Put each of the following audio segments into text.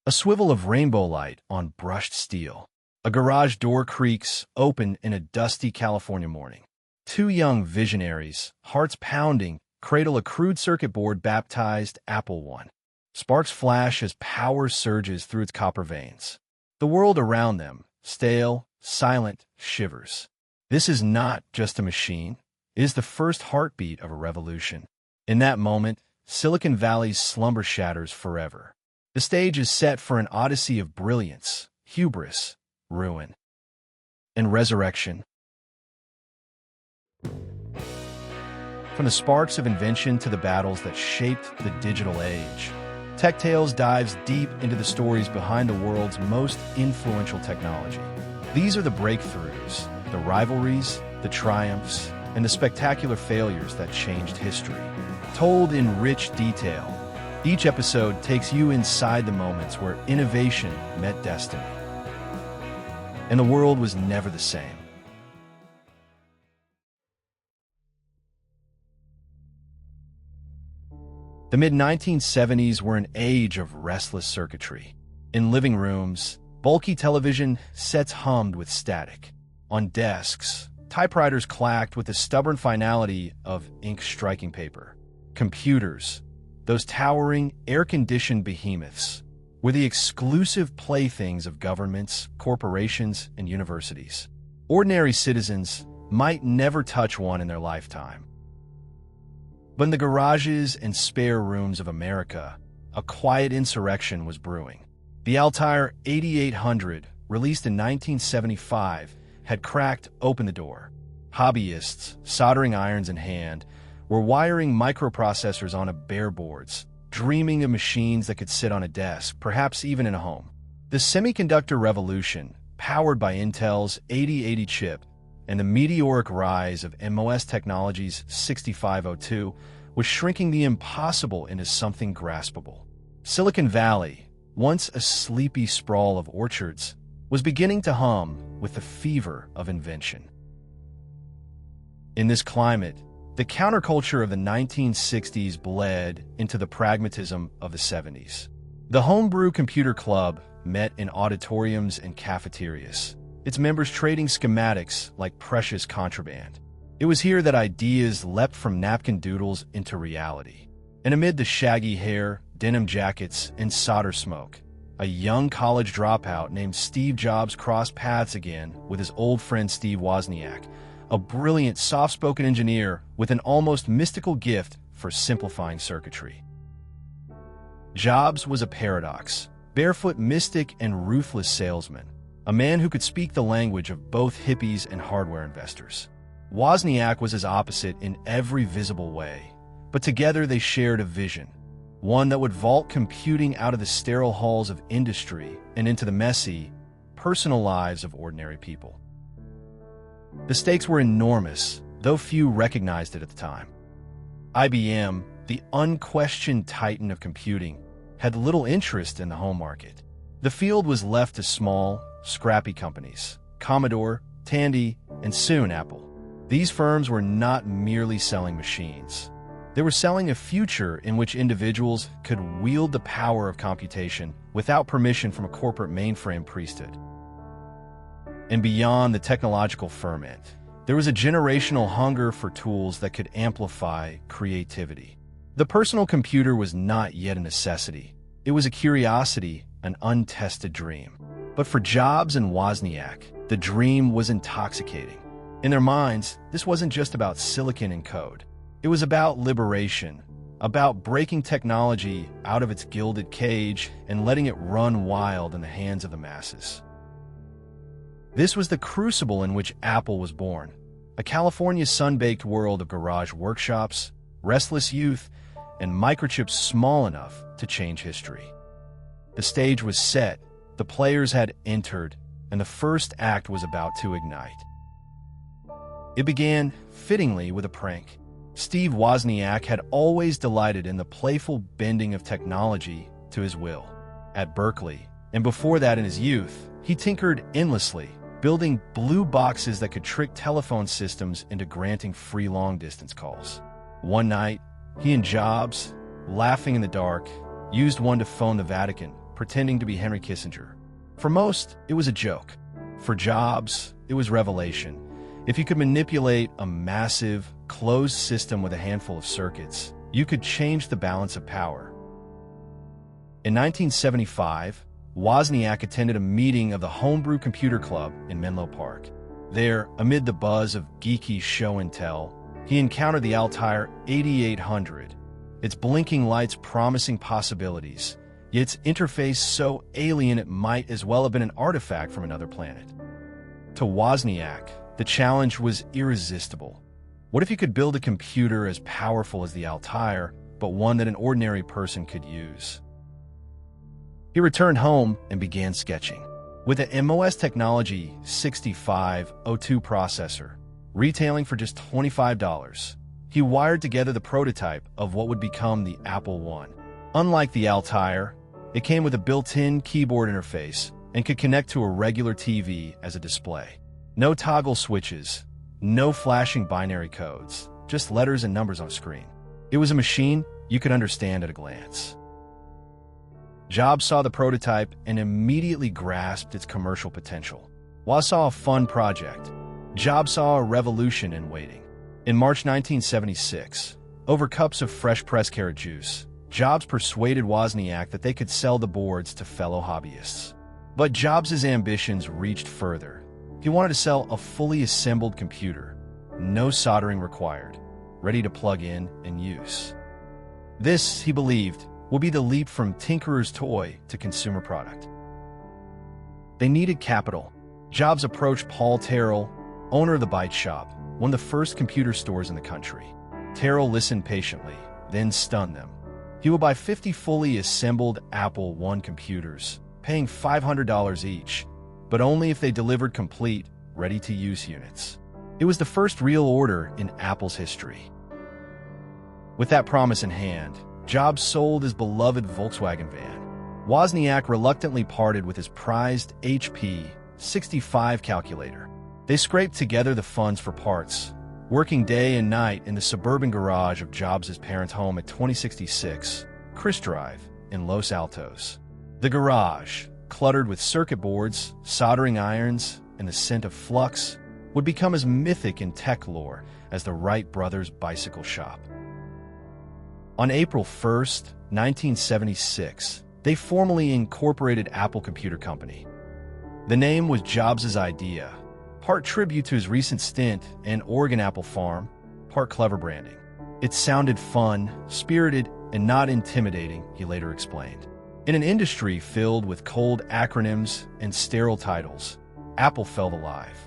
A swivel of rainbow light on brushed steel. A garage door creaks open in a dusty California morning. Two young visionaries, hearts pounding, cradle a crude circuit board baptized Apple I. Sparks flash as power surges through its copper veins. The world around them, stale, silent, shivers. This is not just a machine. It is the first heartbeat of a revolution. In that moment, Silicon Valley's slumber shatters forever. The stage is set for an odyssey of brilliance, hubris, ruin, and resurrection. From the sparks of invention to the battles that shaped the digital age, Tech Tales dives deep into the stories behind the world's most influential technology. These are the breakthroughs, the rivalries, the triumphs, and the spectacular failures that changed history. Told in rich detail, each episode takes you inside the moments where innovation met destiny. And the world was never the same. The mid-1970s were an age of restless circuitry. In living rooms, bulky television sets hummed with static. On desks, typewriters clacked with the stubborn finality of ink striking paper. Computers, those towering, air-conditioned behemoths, were the exclusive playthings of governments, corporations, and universities. Ordinary citizens might never touch one in their lifetime. But in the garages and spare rooms of America, a quiet insurrection was brewing. The Altair 8800, released in 1975, had cracked open the door. Hobbyists, soldering irons in hand, were wiring microprocessors onto bare boards, dreaming of machines that could sit on a desk, perhaps even in a home. The semiconductor revolution, powered by Intel's 8080 chip, and the meteoric rise of MOS Technology's 6502 was shrinking the impossible into something graspable. Silicon Valley, once a sleepy sprawl of orchards, was beginning to hum with the fever of invention. In this climate, the counterculture of the 1960s bled into the pragmatism of the 70s. The Homebrew Computer Club met in auditoriums and cafeterias, its members trading schematics like precious contraband. It was here that ideas leapt from napkin doodles into reality. And amid the shaggy hair, denim jackets, and solder smoke, a young college dropout named Steve Jobs crossed paths again with his old friend Steve Wozniak, a brilliant, soft-spoken engineer with an almost mystical gift for simplifying circuitry. Jobs was a paradox, barefoot mystic and ruthless salesman, a man who could speak the language of both hippies and hardware investors. Wozniak was his opposite in every visible way, but together they shared a vision, one that would vault computing out of the sterile halls of industry and into the messy, personal lives of ordinary people. The stakes were enormous, though few recognized it at the time. IBM, the unquestioned titan of computing, had little interest in the home market. The field was left to small, scrappy companies, Commodore, Tandy, and soon Apple. These firms were not merely selling machines. They were selling a future in which individuals could wield the power of computation without permission from a corporate mainframe priesthood. And beyond the technological ferment, there was a generational hunger for tools that could amplify creativity. The personal computer was not yet a necessity. It was a curiosity, an untested dream. But for Jobs and Wozniak, the dream was intoxicating. In their minds, this wasn't just about silicon and code. It was about liberation, about breaking technology out of its gilded cage and letting it run wild in the hands of the masses. This was the crucible in which Apple was born, a California sun-baked world of garage workshops, restless youth, and microchips small enough to change history. The stage was set, the players had entered, and the first act was about to ignite. It began, fittingly, with a prank. Steve Wozniak had always delighted in the playful bending of technology to his will. At Berkeley, and before that in his youth, he tinkered endlessly, building blue boxes that could trick telephone systems into granting free long-distance calls. One night, he and Jobs, laughing in the dark, used one to phone the Vatican, pretending to be Henry Kissinger. For most, it was a joke. For Jobs, it was revelation. If you could manipulate a massive, closed system with a handful of circuits, you could change the balance of power. In 1975, Wozniak attended a meeting of the Homebrew Computer Club in Menlo Park. There, amid the buzz of geeky show and tell, he encountered the Altair 8800, its blinking lights promising possibilities, yet its interface so alien it might as well have been an artifact from another planet. To Wozniak, the challenge was irresistible. What if you could build a computer as powerful as the Altair, but one that an ordinary person could use? He returned home and began sketching. With an MOS Technology 6502 processor, retailing for just $25, he wired together the prototype of what would become the Apple I. Unlike the Altair, it came with a built-in keyboard interface and could connect to a regular TV as a display. No toggle switches, no flashing binary codes, just letters and numbers on a screen. It was a machine you could understand at a glance. Jobs saw the prototype and immediately grasped its commercial potential. Woz saw a fun project. Jobs saw a revolution in waiting. In March 1976, over cups of fresh-pressed carrot juice, Jobs persuaded Wozniak that they could sell the boards to fellow hobbyists. But Jobs' ambitions reached further. He wanted to sell a fully assembled computer, no soldering required, ready to plug in and use. This, he believed, will be the leap from tinkerer's toy to consumer product. They needed capital. Jobs approached Paul Terrell, owner of the Byte Shop, one of the first computer stores in the country. Terrell listened patiently, then stunned them. He would buy 50 fully assembled Apple I computers, paying $500 each, but only if they delivered complete, ready-to-use units. It was the first real order in Apple's history. With that promise in hand, Jobs sold his beloved Volkswagen van. Wozniak reluctantly parted with his prized HP 65 calculator. They scraped together the funds for parts, working day and night in the suburban garage of Jobs' parents' home at 2066 Chris Drive in Los Altos. The garage, cluttered with circuit boards, soldering irons, and the scent of flux, would become as mythic in tech lore as the Wright brothers' bicycle shop. On April 1, 1976, they formally incorporated Apple Computer Company. The name was Jobs' idea, part tribute to his recent stint in Oregon apple farm, part clever branding. It sounded fun, spirited, and not intimidating, he later explained. In an industry filled with cold acronyms and sterile titles, Apple felt alive.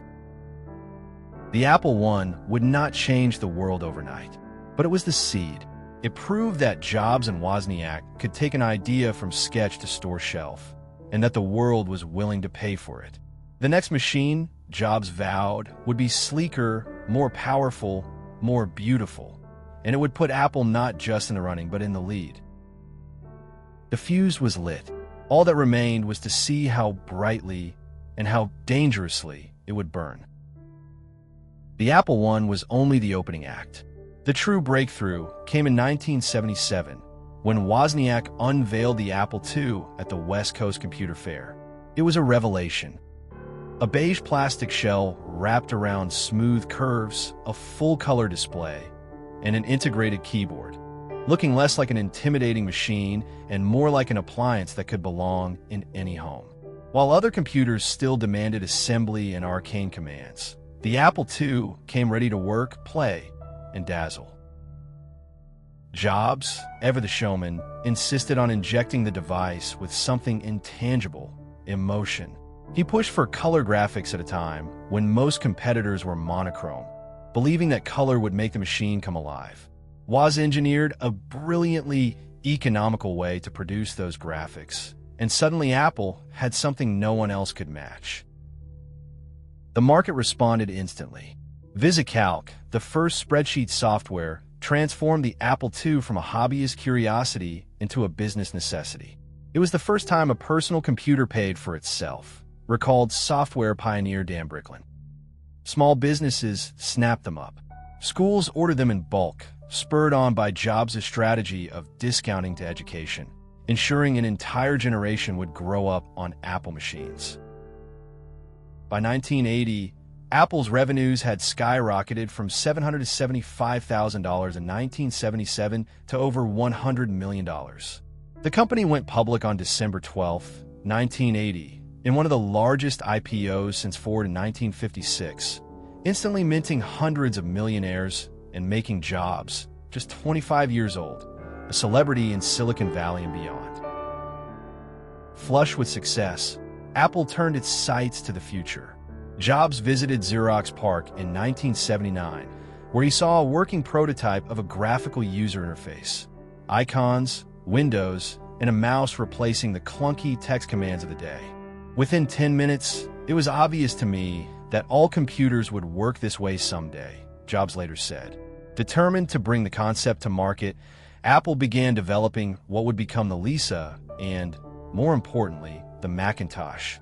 The Apple I would not change the world overnight, but it was the seed. It proved that Jobs and Wozniak could take an idea from sketch to store shelf, and that the world was willing to pay for it. The next machine, Jobs vowed, would be sleeker, more powerful, more beautiful, and it would put Apple not just in the running, but in the lead. The fuse was lit. All that remained was to see how brightly and how dangerously it would burn. The Apple I was only the opening act. The true breakthrough came in 1977, when Wozniak unveiled the Apple II at the West Coast Computer Fair. It was a revelation. A beige plastic shell wrapped around smooth curves, a full-color display, and an integrated keyboard, looking less like an intimidating machine and more like an appliance that could belong in any home. While other computers still demanded assembly and arcane commands, the Apple II came ready to work, play, and dazzle. Jobs, ever the showman, insisted on injecting the device with something intangible, emotion. He pushed for color graphics at a time when most competitors were monochrome, believing that color would make the machine come alive. Woz engineered a brilliantly economical way to produce those graphics, and suddenly Apple had something no one else could match. The market responded instantly. VisiCalc, the first spreadsheet software, transformed the Apple II from a hobbyist curiosity into a business necessity. It was the first time a personal computer paid for itself, recalled software pioneer Dan Bricklin. Small businesses snapped them up. Schools ordered them in bulk, spurred on by Jobs' strategy of discounting to education. ensuring an entire generation would grow up on Apple machines. By 1980, Apple's revenues had skyrocketed from $775,000 in 1977 to over $100 million. The company went public on December 12, 1980, in one of the largest IPOs since Ford in 1956, instantly minting hundreds of millionaires and making Jobs, just 25 years old, a celebrity in Silicon Valley and beyond. Flush with success, Apple turned its sights to the future. Jobs visited Xerox PARC in 1979, where he saw a working prototype of a graphical user interface. Icons, windows, and a mouse replacing the clunky text commands of the day. Within 10 minutes, it was obvious to me that all computers would work this way someday, Jobs later said. Determined to bring the concept to market, Apple began developing what would become the Lisa and, more importantly, the Macintosh.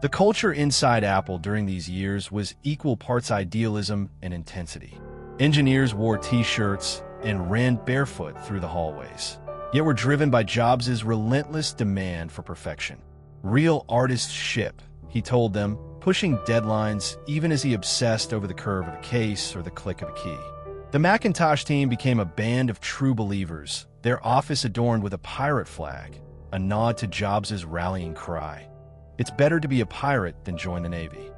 The culture inside Apple during these years was equal parts idealism and intensity. Engineers wore t-shirts and ran barefoot through the hallways, yet were driven by Jobs' relentless demand for perfection. Real artists ship, he told them, pushing deadlines even as he obsessed over the curve of a case or the click of a key. The Macintosh team became a band of true believers, their office adorned with a pirate flag, a nod to Jobs' rallying cry. It's better to be a pirate than join the Navy.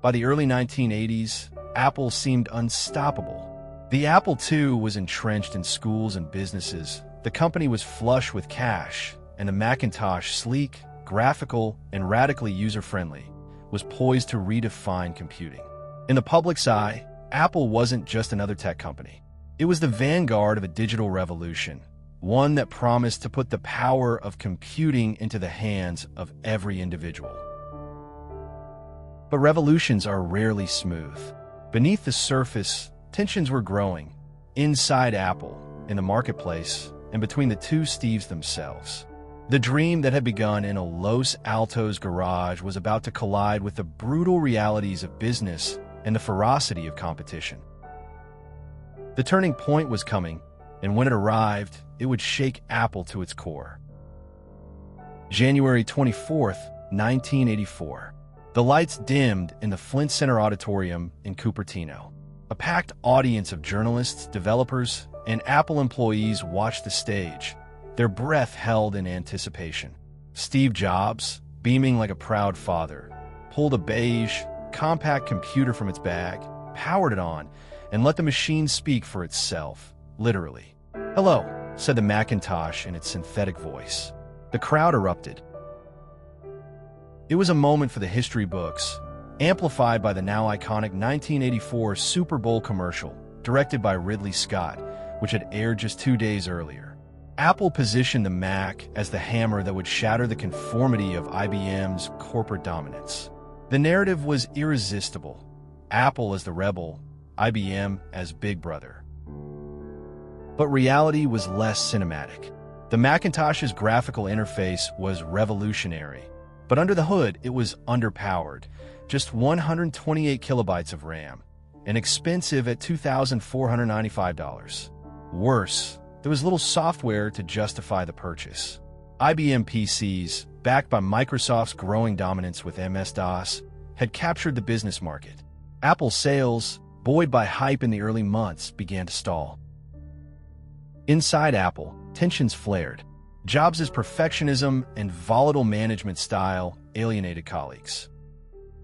By the early 1980s, Apple seemed unstoppable. The Apple II was entrenched in schools and businesses, the company was flush with cash, and the Macintosh, sleek, graphical, and radically user-friendly, was poised to redefine computing. In the public's eye, Apple wasn't just another tech company. It was the vanguard of a digital revolution, one that promised to put the power of computing into the hands of every individual. But revolutions are rarely smooth. Beneath the surface, tensions were growing, inside Apple, in the marketplace, and between the two Steves themselves. The dream that had begun in a Los Altos garage was about to collide with the brutal realities of business and the ferocity of competition. The turning point was coming, and when it arrived, it would shake Apple to its core. January 24, 1984. The lights dimmed in the Flint Center Auditorium in Cupertino. A packed audience of journalists, developers, and Apple employees watched the stage, their breath held in anticipation. Steve Jobs, beaming like a proud father, pulled a beige, compact computer from its bag, powered it on, and let the machine speak for itself, literally. "Hello," said the Macintosh in its synthetic voice. The crowd erupted. It was a moment for the history books, amplified by the now iconic 1984 Super Bowl commercial, directed by Ridley Scott, which had aired just 2 days earlier. Apple positioned the Mac as the hammer that would shatter the conformity of IBM's corporate dominance. The narrative was irresistible. Apple as the rebel, IBM as Big Brother. But reality was less cinematic. The Macintosh's graphical interface was revolutionary, but under the hood, it was underpowered, just 128 kilobytes of RAM, and expensive at $2,495. Worse, there was little software to justify the purchase. IBM PCs, backed by Microsoft's growing dominance with MS-DOS, had captured the business market. Apple's sales, buoyed by hype in the early months, began to stall. Inside Apple, tensions flared. Jobs' perfectionism and volatile management style alienated colleagues.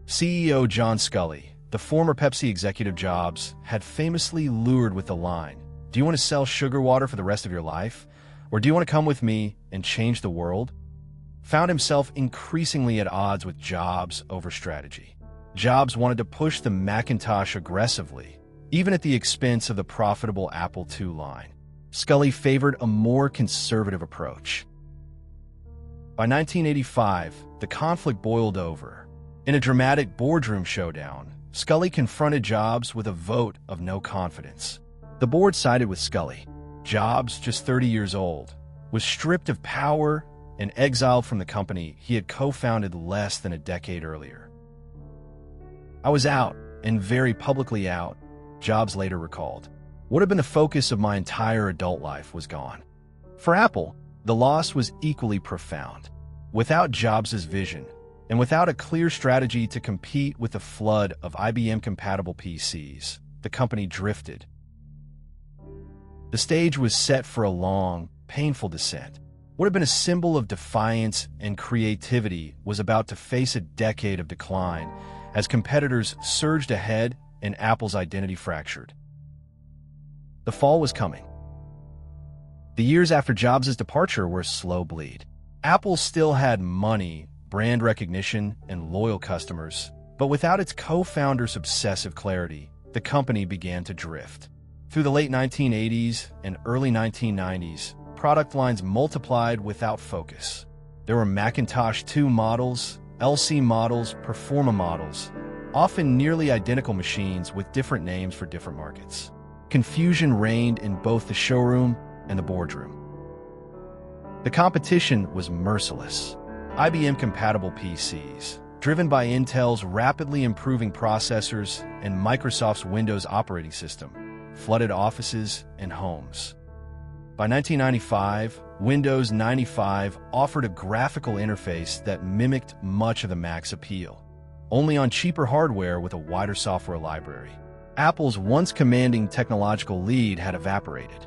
CEO John Sculley, the former Pepsi executive Jobs, had famously lured with the line, "Do you want to sell sugar water for the rest of your life? Or do you want to come with me and change the world?" Found himself increasingly at odds with Jobs over strategy. Jobs wanted to push the Macintosh aggressively, even at the expense of the profitable Apple II line. Sculley favored a more conservative approach. By 1985, the conflict boiled over. In a dramatic boardroom showdown, Sculley confronted Jobs with a vote of no confidence. The board sided with Sculley. Jobs, just 30 years old, was stripped of power and exiled from the company he had co-founded less than a decade earlier. "I was out, and very publicly out," Jobs later recalled. "What had been the focus of my entire adult life was gone." For Apple, the loss was equally profound. Without Jobs' vision, and without a clear strategy to compete with the flood of IBM-compatible PCs, the company drifted. The stage was set for a long, painful descent. What had been a symbol of defiance and creativity was about to face a decade of decline as competitors surged ahead and Apple's identity fractured. The fall was coming. The years after Jobs' departure were a slow bleed. Apple still had money, brand recognition, and loyal customers, but without its co-founder's obsessive clarity, the company began to drift. Through the late 1980s and early 1990s, product lines multiplied without focus. There were Macintosh II models, LC models, Performa models, often nearly identical machines with different names for different markets. Confusion reigned in both the showroom and the boardroom. The competition was merciless. IBM-compatible PCs, driven by Intel's rapidly improving processors and Microsoft's Windows operating system, flooded offices and homes. By 1995, Windows 95 offered a graphical interface that mimicked much of the Mac's appeal, only on cheaper hardware with a wider software library. Apple's once commanding technological lead had evaporated.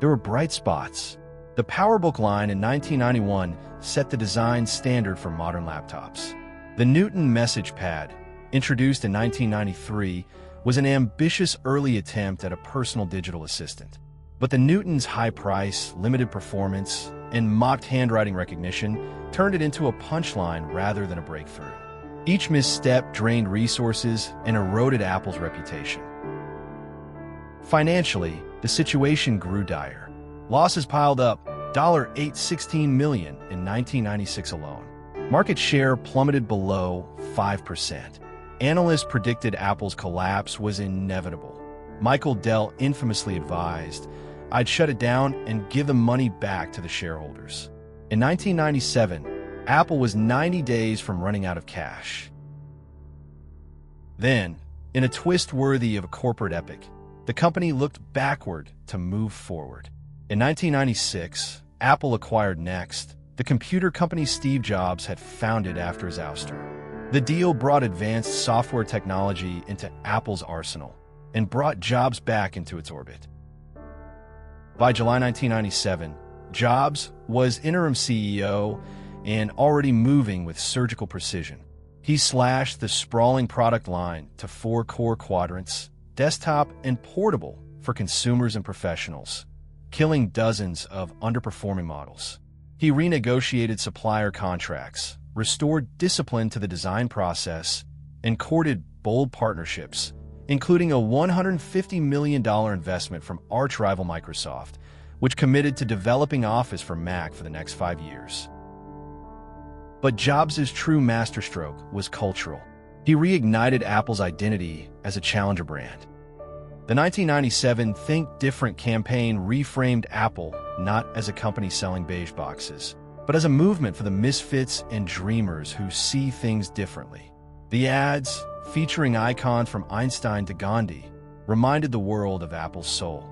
There were bright spots. The PowerBook line in 1991 set the design standard for modern laptops. The Newton Message Pad, introduced in 1993, was an ambitious early attempt at a personal digital assistant. But the Newton's high price, limited performance, and mocked handwriting recognition turned it into a punchline rather than a breakthrough. Each misstep drained resources and eroded Apple's reputation. Financially, the situation grew dire. Losses piled up, $816 million in 1996 alone. Market share plummeted below 5%. Analysts predicted Apple's collapse was inevitable. Michael Dell infamously advised, "I'd shut it down and give the money back to the shareholders." In 1997, Apple was 90 days from running out of cash. Then, in a twist worthy of a corporate epic, the company looked backward to move forward. In 1996, Apple acquired Next, the computer company Steve Jobs had founded after his ouster. The deal brought advanced software technology into Apple's arsenal and brought Jobs back into its orbit. By July 1997, Jobs was interim CEO and already moving with surgical precision. He slashed the sprawling product line to 4 core quadrants, desktop and portable for consumers and professionals, killing dozens of underperforming models. He renegotiated supplier contracts, restored discipline to the design process, and courted bold partnerships, including a $150 million investment from arch-rival Microsoft, which committed to developing Office for Mac for the next 5 years. But Jobs' true masterstroke was cultural. He reignited Apple's identity as a challenger brand. The 1997 Think Different campaign reframed Apple not as a company selling beige boxes, but as a movement for the misfits and dreamers who see things differently. The ads, featuring icons from Einstein to Gandhi, reminded the world of Apple's soul.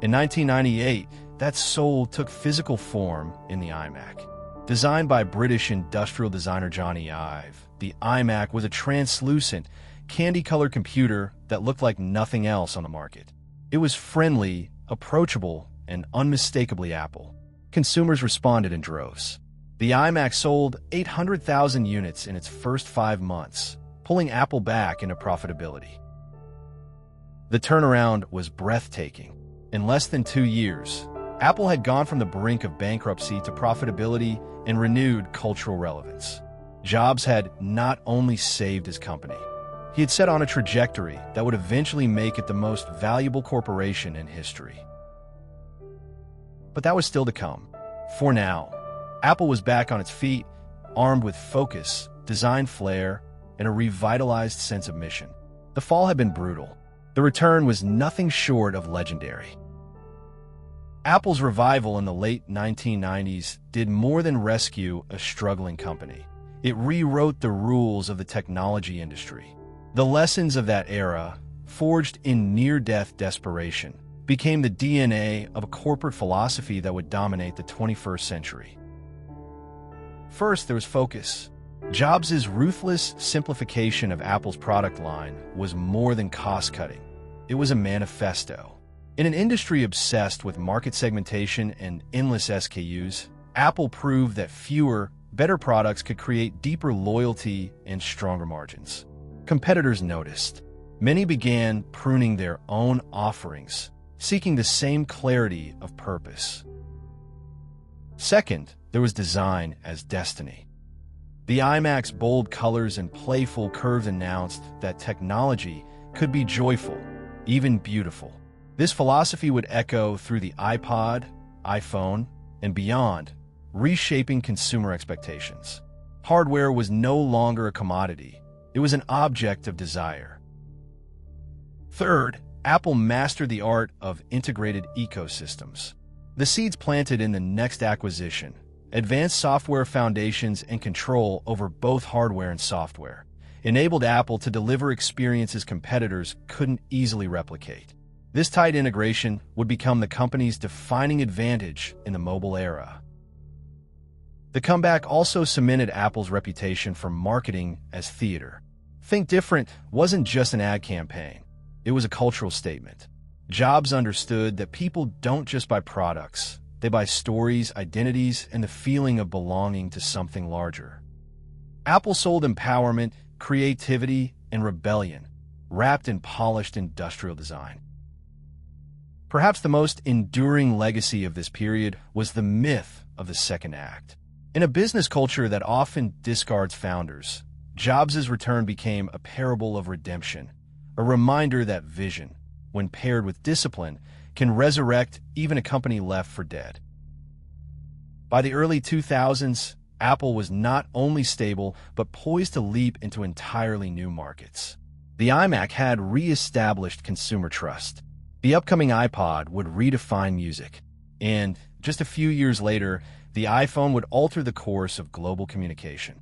In 1998, that soul took physical form in the iMac. Designed by British industrial designer Johnny Ive, the iMac was a translucent, candy-colored computer that looked like nothing else on the market. It was friendly, approachable, and unmistakably Apple. Consumers responded in droves. The iMac sold 800,000 units in its first 5 months, pulling Apple back into profitability. The turnaround was breathtaking. In less than 2 years, Apple had gone from the brink of bankruptcy to profitability and renewed cultural relevance. Jobs had not only saved his company, he had set on a trajectory that would eventually make it the most valuable corporation in history. But that was still to come. For now, Apple was back on its feet, armed with focus, design flair, and a revitalized sense of mission. The fall had been brutal. The return was nothing short of legendary. Apple's revival in the late 1990s did more than rescue a struggling company. It rewrote the rules of the technology industry. The lessons of that era, forged in near-death desperation, became the DNA of a corporate philosophy that would dominate the 21st century. First, there was focus. Jobs' ruthless simplification of Apple's product line was more than cost-cutting. It was a manifesto. In an industry obsessed with market segmentation and endless SKUs, Apple proved that fewer, better products could create deeper loyalty and stronger margins. Competitors noticed. Many began pruning their own offerings, seeking the same clarity of purpose. Second, there was design as destiny. The iMac's bold colors and playful curves announced that technology could be joyful, even beautiful. This philosophy would echo through the iPod, iPhone, and beyond, reshaping consumer expectations. Hardware was no longer a commodity. It was an object of desire. Third, Apple mastered the art of integrated ecosystems. The seeds planted in the next acquisition, advanced software foundations and control over both hardware and software, enabled Apple to deliver experiences competitors couldn't easily replicate. This tight integration would become the company's defining advantage in the mobile era. The comeback also cemented Apple's reputation for marketing as theater. Think Different wasn't just an ad campaign. It was a cultural statement. Jobs understood that people don't just buy products. They buy stories, identities, and the feeling of belonging to something larger. Apple sold empowerment, creativity, and rebellion, wrapped in polished industrial design. Perhaps the most enduring legacy of this period was the myth of the second act. In a business culture that often discards founders, Jobs' return became a parable of redemption, a reminder that vision, when paired with discipline, can resurrect even a company left for dead. By the early 2000s, Apple was not only stable, but poised to leap into entirely new markets. The iMac had re-established consumer trust. The upcoming iPod would redefine music, and just a few years later, the iPhone would alter the course of global communication.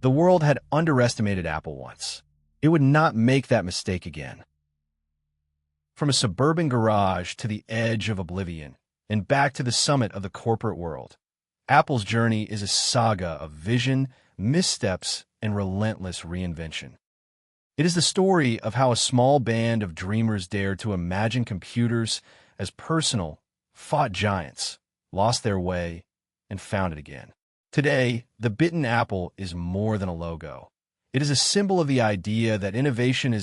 The world had underestimated Apple once. It would not make that mistake again. From a suburban garage to the edge of oblivion, and back to the summit of the corporate world, Apple's journey is a saga of vision, missteps, and relentless reinvention. It is the story of how a small band of dreamers dared to imagine computers as personal, fought giants, lost their way, and found it again. Today, the bitten apple is more than a logo. It is a symbol of the idea that innovation is